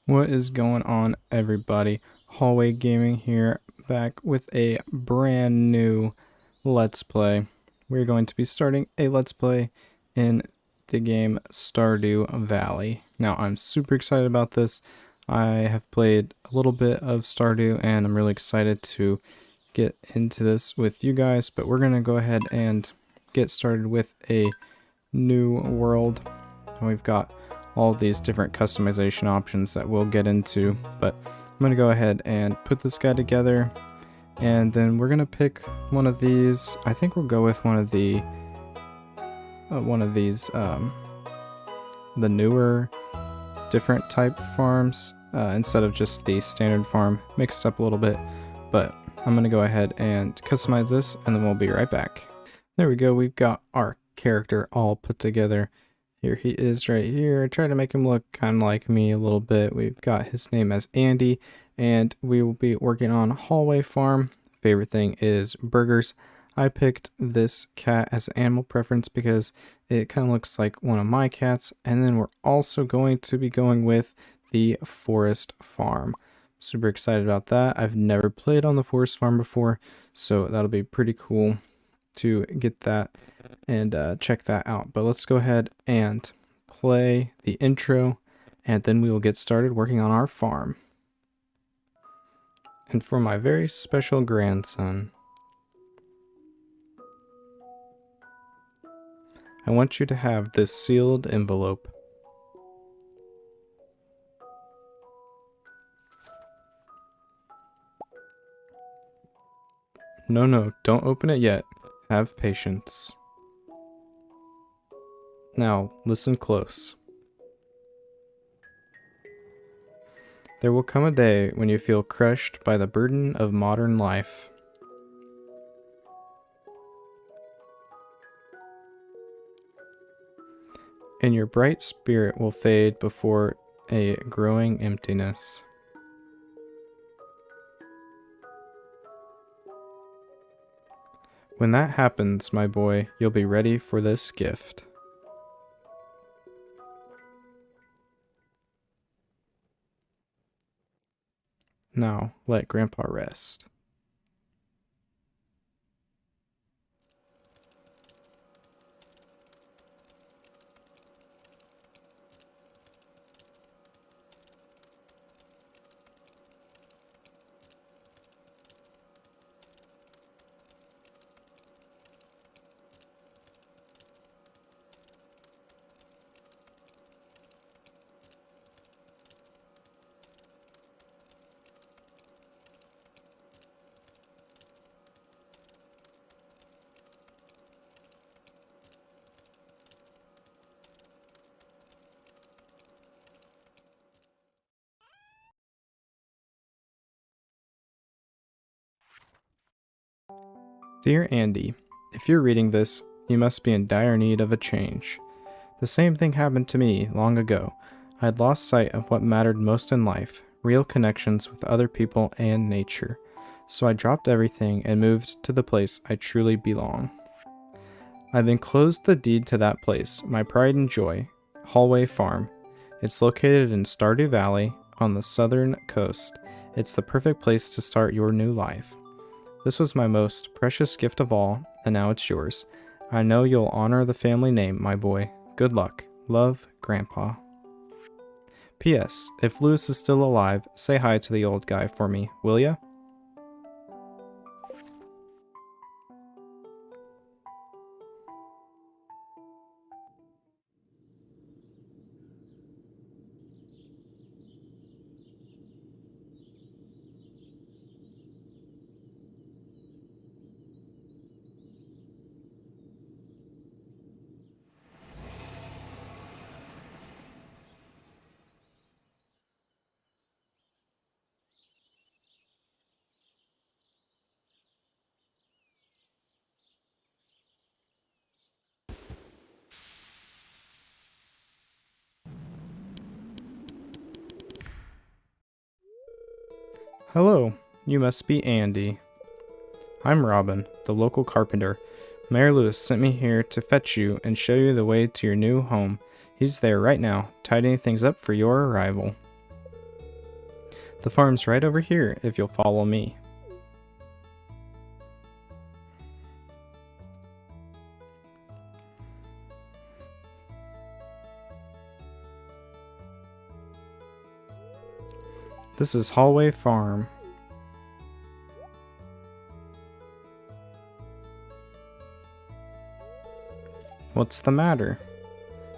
What is going on, everybody? Hallway Gaming here, back with a brand new Let's Play. We're going to be starting a Let's Play in the game Stardew Valley. Now, I'm super excited about this. I have played a little bit of Stardew, and I'm really excited to get into this with you guys, but we're going to go ahead and get started with a new world. We've got all these different customization options that we'll get into, but I'm going to go ahead and put this guy together, and then we're going to pick one of these. I think we'll go with one of these, the newer, different type farms, instead of just the standard farm, mixed up a little bit, but I'm going to go ahead and customize this, and then we'll be right back. There we go, we've got our character all put together. Here he is right here. I try to make him look kind of like me a little bit. We've got his name as Andy, and we will be working on Hallway Farm. Favorite thing is burgers. I picked this cat as an animal preference because it kind of looks like one of my cats. And then we're also going to be going with the Forest Farm. Super excited about that. I've never played on the Forest Farm before, so that'll be pretty cool to get that and check that out. But let's go ahead and play the intro, and then we will get started working on our farm. And for my very special grandson, I want you to have this sealed envelope. No, don't open it yet. Have patience. Now, listen close. There will come a day when you feel crushed by the burden of modern life. And your bright spirit will fade before a growing emptiness. When that happens, my boy, you'll be ready for this gift. Now, let Grandpa rest. Dear Andy, if you're reading this, you must be in dire need of a change. The same thing happened to me long ago. I had lost sight of what mattered most in life, real connections with other people and nature. So I dropped everything and moved to the place I truly belong. I've enclosed the deed to that place, my pride and joy, Hallway Farm. It's located in Stardew Valley on the southern coast. It's the perfect place to start your new life. This was my most precious gift of all, and now it's yours. I know you'll honor the family name, my boy. Good luck. Love, Grandpa. P.S. If Lewis is still alive, say hi to the old guy for me, will ya? Hello, you must be Andy. I'm Robin, the local carpenter. Mayor Lewis sent me here to fetch you and show you the way to your new home. He's there right now, tidying things up for your arrival. The farm's right over here if you'll follow me. This is Hallway Farm. What's the matter?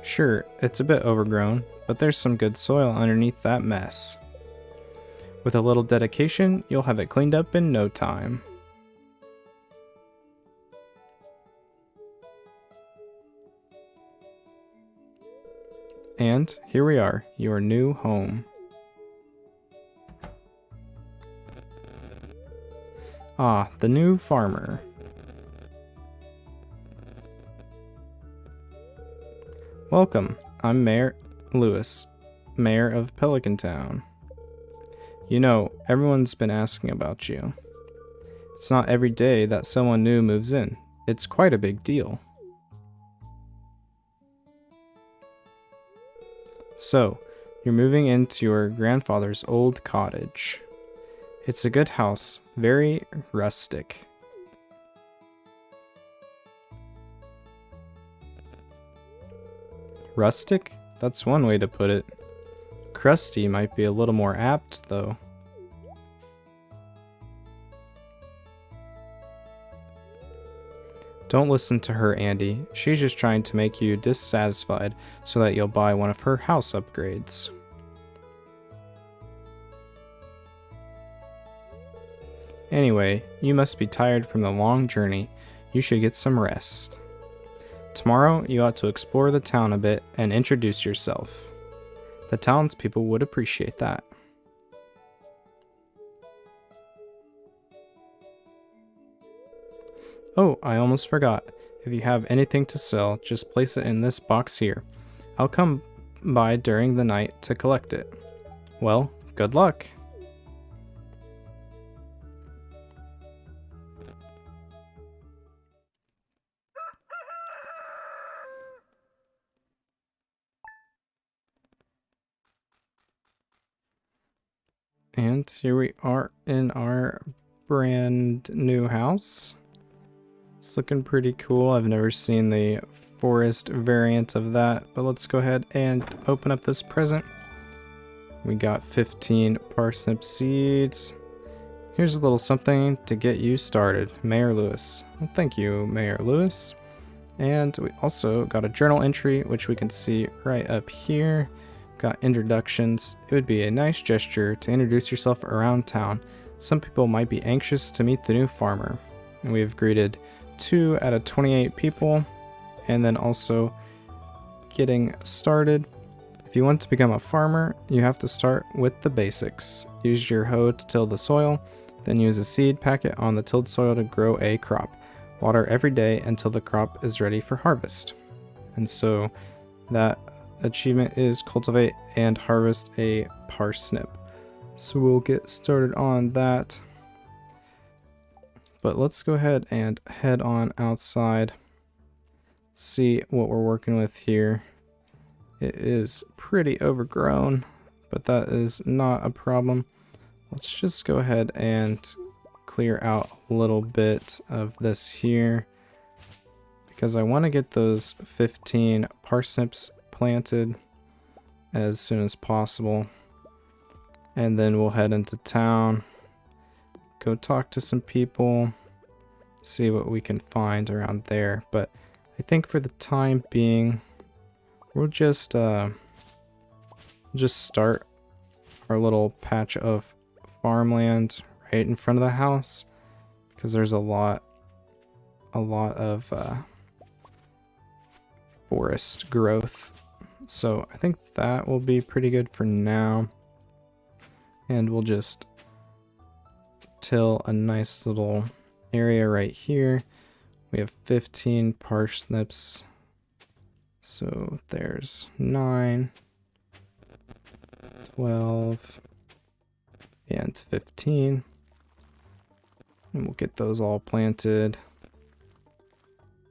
Sure, it's a bit overgrown, but there's some good soil underneath that mess. With a little dedication, you'll have it cleaned up in no time. And here we are, your new home. Ah, the new farmer. Welcome, I'm Mayor Lewis, Mayor of Pelican Town. You know, everyone's been asking about you. It's not every day that someone new moves in. It's quite a big deal. So, you're moving into your grandfather's old cottage. It's a good house, very rustic. Rustic? That's one way to put it. Crusty might be a little more apt, though. Don't listen to her, Andy. She's just trying to make you dissatisfied so that you'll buy one of her house upgrades. Anyway, you must be tired from the long journey. You should get some rest. Tomorrow, you ought to explore the town a bit and introduce yourself. The townspeople would appreciate that. Oh, I almost forgot. If you have anything to sell, just place it in this box here. I'll come by during the night to collect it. Well, good luck. And here we are in our brand new house. It's looking pretty cool. I've never seen the forest variant of that, but let's go ahead and open up this present. We got 15 parsnip seeds. Here's a little something to get you started, Mayor Lewis. Well, thank you, Mayor Lewis. And we also got a journal entry, which we can see right up here. Got introductions. It would be a nice gesture to introduce yourself around town. Some people might be anxious to meet the new farmer. And we've greeted 2 out of 28 people. And then also getting started. If you want to become a farmer, you have to start with the basics. Use your hoe to till the soil, then use a seed packet on the tilled soil to grow a crop. Water every day until the crop is ready for harvest. And so that achievement is cultivate and harvest a parsnip. So we'll get started on that. But let's go ahead and head on outside. See what we're working with here. It is pretty overgrown, but that is not a problem. Let's just go ahead and clear out a little bit of this here because I want to get those 15 parsnips planted as soon as possible, and then we'll head into town, go talk to some people, see what we can find around there. But I think for the time being we'll just start our little patch of farmland right in front of the house because there's a lot of forest growth. So I think that will be pretty good for now. And we'll just till a nice little area right here. We have 15 parsnips. So there's 9, 12, and 15. And we'll get those all planted.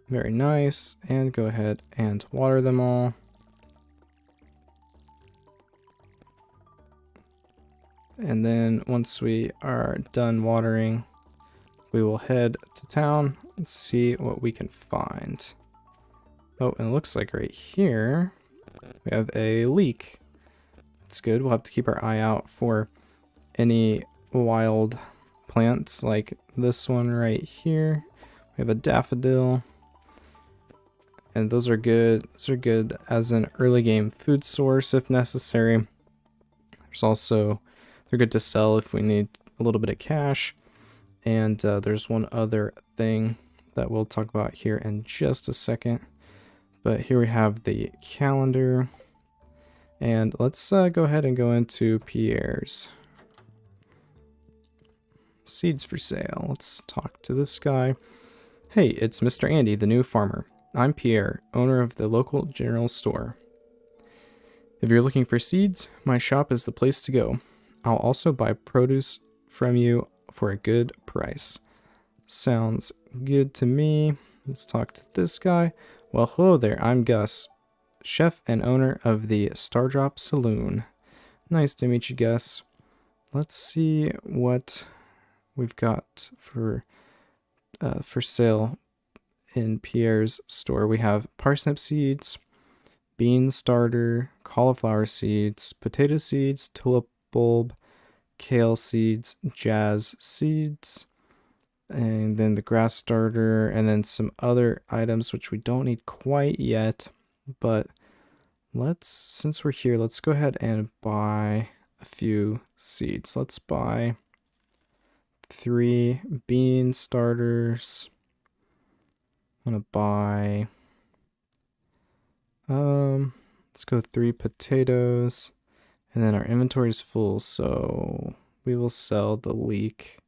Very nice. And go ahead and water them all. And then once we are done watering, we will head to town and see what we can find. Oh, and it looks like right here we have a leek. It's good. We'll have to keep our eye out for any wild plants like this one right here. We have a daffodil. And those are good. Those are good as an early game food source if necessary. There's also, they're good to sell if we need a little bit of cash. And there's one other thing that we'll talk about here in just a second. But here we have the calendar. And let's go ahead and go into Pierre's. Seeds for sale. Let's talk to this guy. Hey, it's Mr. Andy, the new farmer. I'm Pierre, owner of the local general store. If you're looking for seeds, my shop is the place to go. I'll also buy produce from you for a good price. Sounds good to me. Let's talk to this guy. Well, hello there, I'm Gus, chef and owner of the Stardrop Saloon. Nice to meet you, Gus. Let's see what we've got for sale in Pierre's store. We have parsnip seeds, bean starter, cauliflower seeds, potato seeds, tulip bulb, kale seeds, jazz seeds, and then the grass starter, and then some other items which we don't need quite yet, but since we're here, let's go ahead and buy a few seeds. Let's buy 3 bean starters. I'm gonna buy let's go 3 potatoes, and then our inventory is full, so we will sell the leek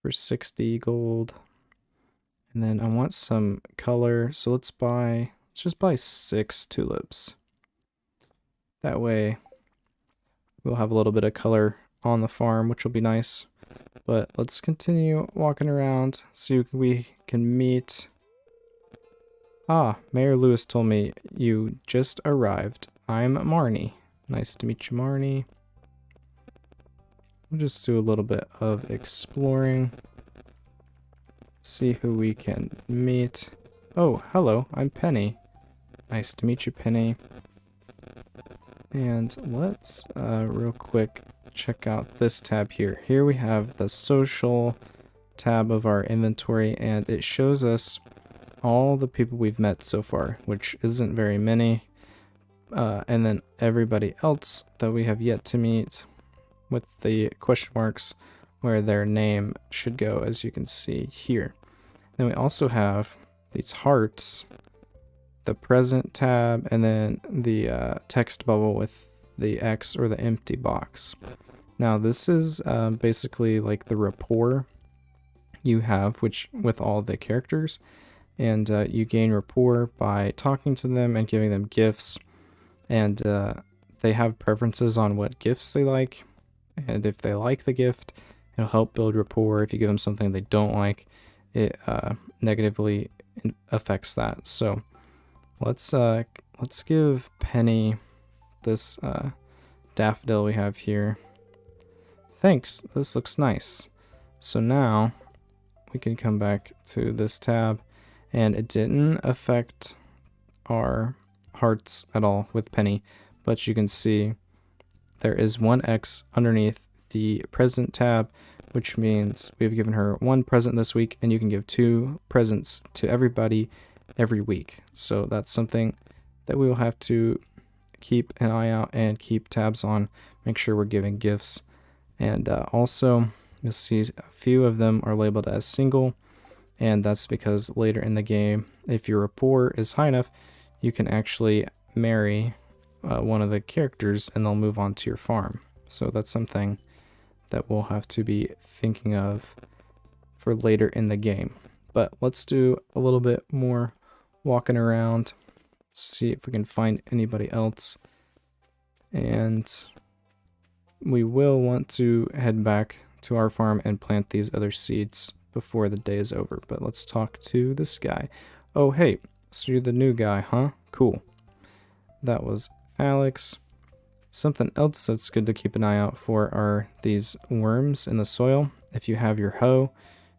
for 60 gold. And then I want some color, so let's just buy 6 tulips. That way we'll have a little bit of color on the farm, which will be nice. But let's continue walking around, see who we can meet. Ah, Mayor Lewis told me you just arrived. I'm Marnie. Nice to meet you, Marnie. We'll just do a little bit of exploring. See who we can meet. Oh, hello, I'm Penny. Nice to meet you, Penny. And let's real quick check out this tab here. Here we have the social tab of our inventory, and it shows us all the people we've met so far, which isn't very many. And then everybody else that we have yet to meet with the question marks where their name should go, as you can see here. Then we also have these hearts, the present tab, and then the text bubble with the X or the empty box. Now this is basically like the rapport you have with all the characters, and you gain rapport by talking to them and giving them gifts, and they have preferences on what gifts they like, and if they like the gift, it'll help build rapport. If you give them something they don't like, it negatively affects that. So let's give Penny this daffodil we have here. Thanks, this looks nice. So now we can come back to this tab, and it didn't affect our hearts at all with Penny, but you can see there is one X underneath the present tab, which means we've given her 1 present this week, and you can give 2 presents to everybody every week. So that's something that we will have to keep an eye out and keep tabs on, make sure we're giving gifts. And also you'll see a few of them are labeled as single, and that's because later in the game, if your rapport is high enough, you can actually marry one of the characters and they'll move on to your farm. So that's something that we'll have to be thinking of for later in the game. But let's do a little bit more walking around, see if we can find anybody else. And we will want to head back to our farm and plant these other seeds before the day is over. But let's talk to this guy. Oh, hey, so you're the new guy, huh? Cool. That was Alex. Something else that's good to keep an eye out for are these worms in the soil. If you have your hoe,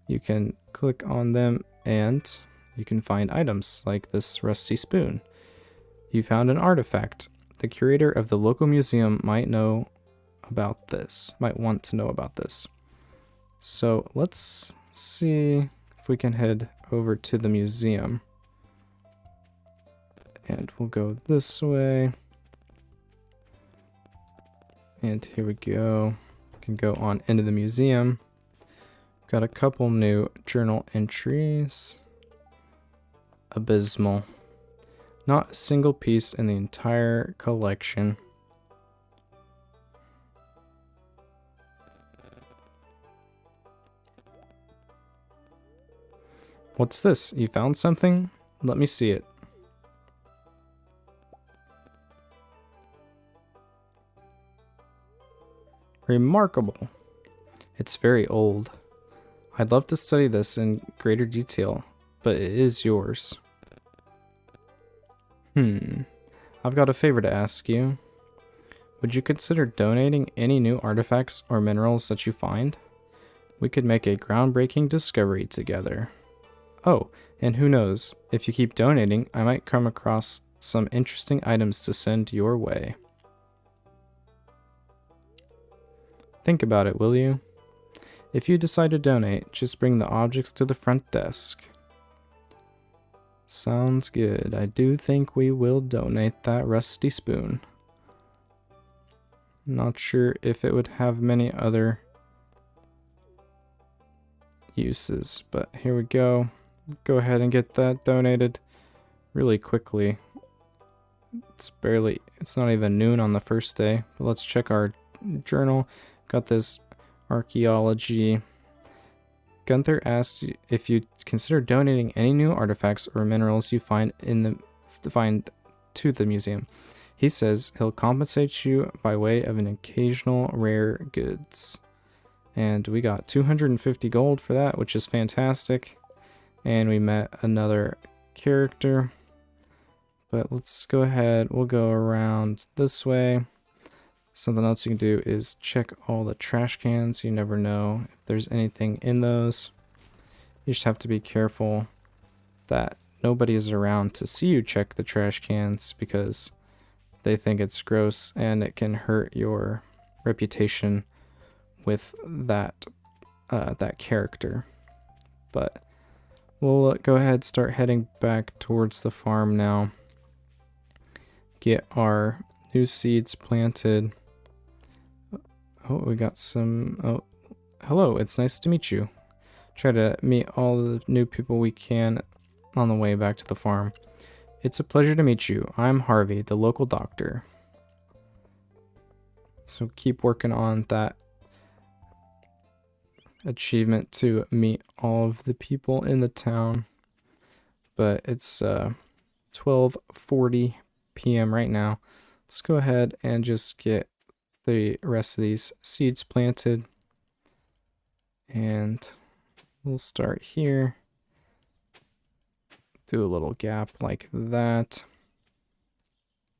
you can click on them and you can find items like this rusty spoon. You found an artifact. The curator of the local museum might want to know about this. So let's see if we can head over to the museum. And we'll go this way. And here we go. We can go on into the museum. Got a couple new journal entries. Abysmal. Not a single piece in the entire collection. What's this? You found something? Let me see it. Remarkable. It's very old. I'd love to study this in greater detail, but it is yours. I've got a favor to ask you. Would you consider donating any new artifacts or minerals that you find? We could make a groundbreaking discovery together. Oh, and who knows, if you keep donating, I might come across some interesting items to send your way. Think about it, will you? If you decide to donate, just bring the objects to the front desk. Sounds good. I do think we will donate that rusty spoon. Not sure if it would have many other uses, but here we go. Go ahead and get that donated really quickly. It's not even noon on the first day, but let's check our journal. Got this archaeology. Gunther asked if you consider donating any new artifacts or minerals you find to the museum. He says he'll compensate you by way of an occasional rare goods. And we got 250 gold for that, which is fantastic. And we met another character. But let's go ahead. We'll go around this way. Something else you can do is check all the trash cans. You never know if there's anything in those. You just have to be careful that nobody is around to see you check the trash cans because they think it's gross and it can hurt your reputation with that character. But we'll go ahead, start heading back towards the farm now. Get our new seeds planted. Oh, we got some... Oh, hello, it's nice to meet you. Try to meet all the new people we can on the way back to the farm. It's a pleasure to meet you. I'm Harvey, the local doctor. So keep working on that achievement to meet all of the people in the town. But it's 12:40 p.m. right now. Let's go ahead and just get the rest of these seeds planted. And we'll start here. Do a little gap like that.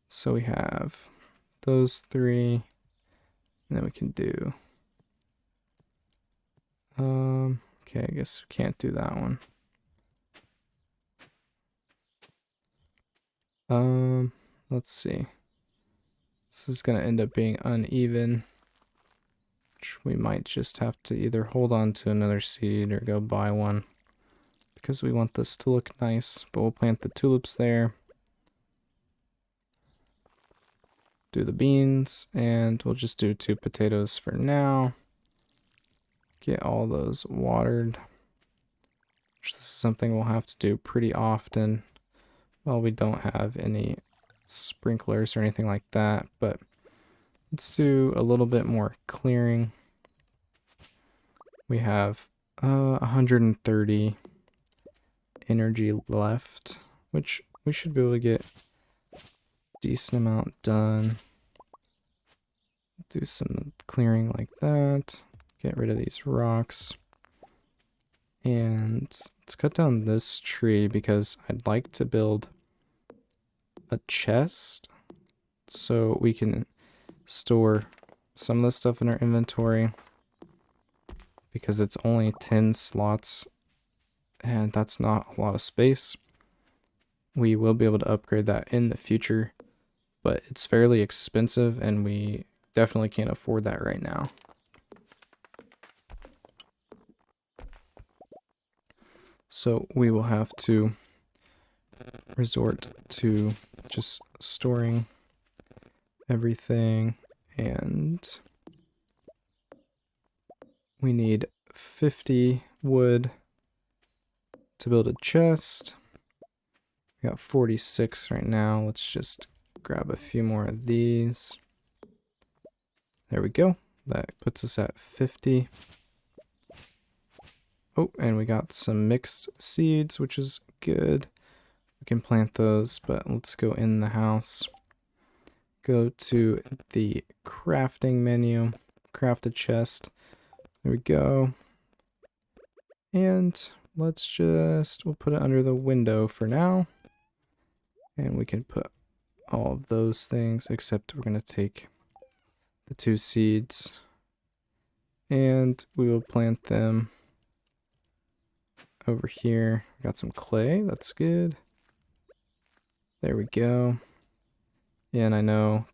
So we have those three. And then we can do... okay, I guess we can't do that one. Let's see. This is going to end up being uneven, which we might just have to either hold on to another seed or go buy one because we want this to look nice. But we'll plant the tulips there, do the beans, and we'll just do 2 potatoes for now. Get all those watered, which this is something we'll have to do pretty often. Well, we don't have any sprinklers or anything like that, but let's do a little bit more clearing. We have 130 energy left, which we should be able to get a decent amount done. Do some clearing like that. Get rid of these rocks. And let's cut down this tree because I'd like to build a chest so we can store some of the stuff in our inventory because it's only 10 slots and that's not a lot of space. We will be able to upgrade that in the future, but it's fairly expensive and we definitely can't afford that right now. So we will have to resort to just storing everything, and we need 50 wood to build a chest. We got 46 right now. Let's just grab a few more of these. There we go. That puts us at 50. Oh, and we got some mixed seeds, which is good. We can plant those, but let's go in the house. Go to the crafting menu, craft a chest. There we go. And we'll put it under the window for now. And we can put all of those things, except we're going to take the 2 seeds and we will plant them over here. Got some clay, that's good. There we go. And I know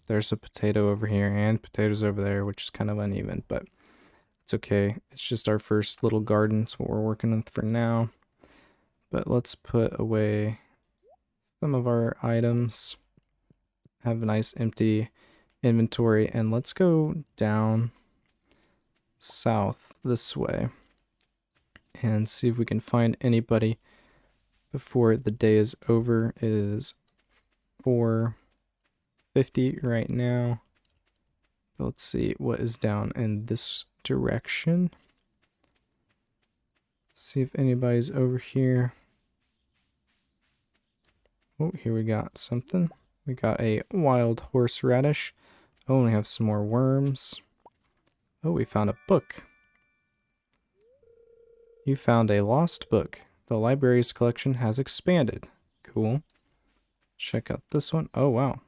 there's a potato over here and potatoes over there, which is kind of uneven, but it's okay. It's just our first little garden. It's what we're working with for now. But let's put away some of our items. Have a nice empty inventory, and let's go down south this way and see if we can find anybody before the day is over. It is 4:50 right now. Let's see what is down in this direction. See if anybody's over here. Oh, here we got something. We got a wild horseradish. Oh, and we have some more worms. Oh, we found a book. You found a lost book. The library's collection has expanded. Cool. Check out this one. Oh, wow.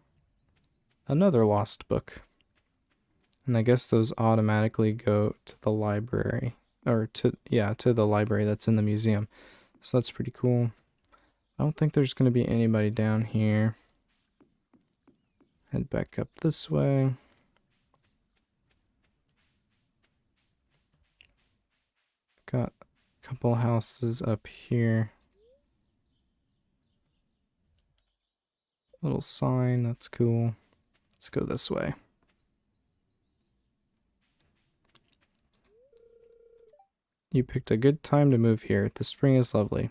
Another lost book. And I guess those automatically go to the library. Or to the library that's in the museum. So that's pretty cool. I don't think there's going to be anybody down here. Head back up this way. Got a couple houses up here. Little sign, that's cool. Let's go this way. You picked a good time to move here. The spring is lovely.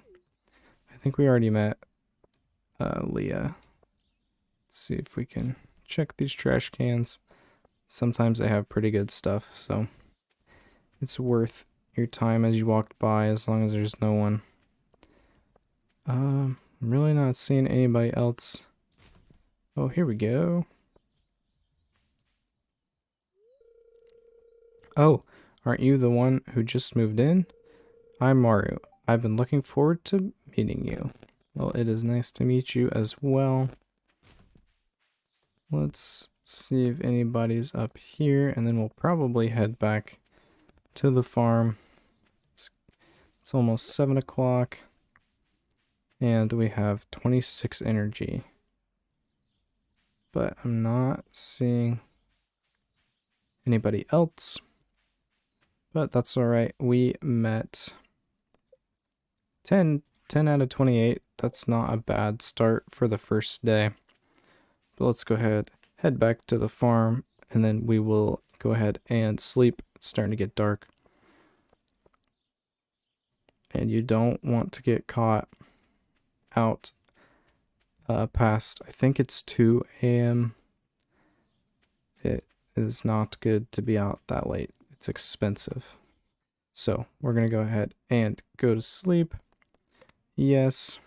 I think we already met Leah. Let's see if we can check these trash cans. Sometimes they have pretty good stuff, so it's worth your time as you walked by as long as there's no one. I'm really not seeing anybody else. Oh, here we go. Oh, aren't you the one who just moved in? I'm Maru. I've been looking forward to meeting you. Well, it is nice to meet you as well. Let's see if anybody's up here, and then we'll probably head back to the farm. It's almost 7 o'clock, and we have 26 energy. But I'm not seeing anybody else. But that's alright. We met 10 out of 28. That's not a bad start for the first day. But let's go ahead, head back to the farm, and then we will go ahead and sleep. It's starting to get dark. And you don't want to get caught out past, I think it's 2 a.m. It is not good to be out that late. It's expensive. So we're going to go ahead and go to sleep. Yes.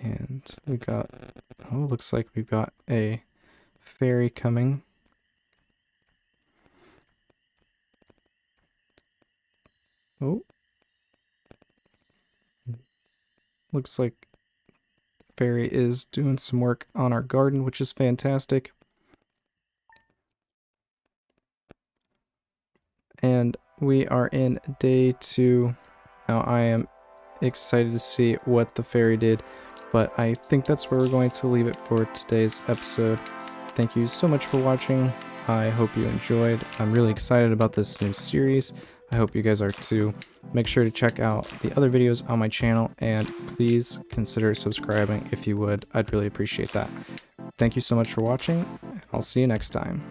And we got, oh, looks like we've got a fairy coming. Oh. Looks like Fairy is doing some work on our garden, which is fantastic. And we are in day 2. Now I am excited to see what the fairy did, but I think that's where we're going to leave it for today's episode. Thank you so much for watching. I hope you enjoyed. I'm really excited about this new series. I hope you guys are too. Make sure to check out the other videos on my channel, and please consider subscribing if you would. I'd really appreciate that. Thank you so much for watching, and I'll see you next time.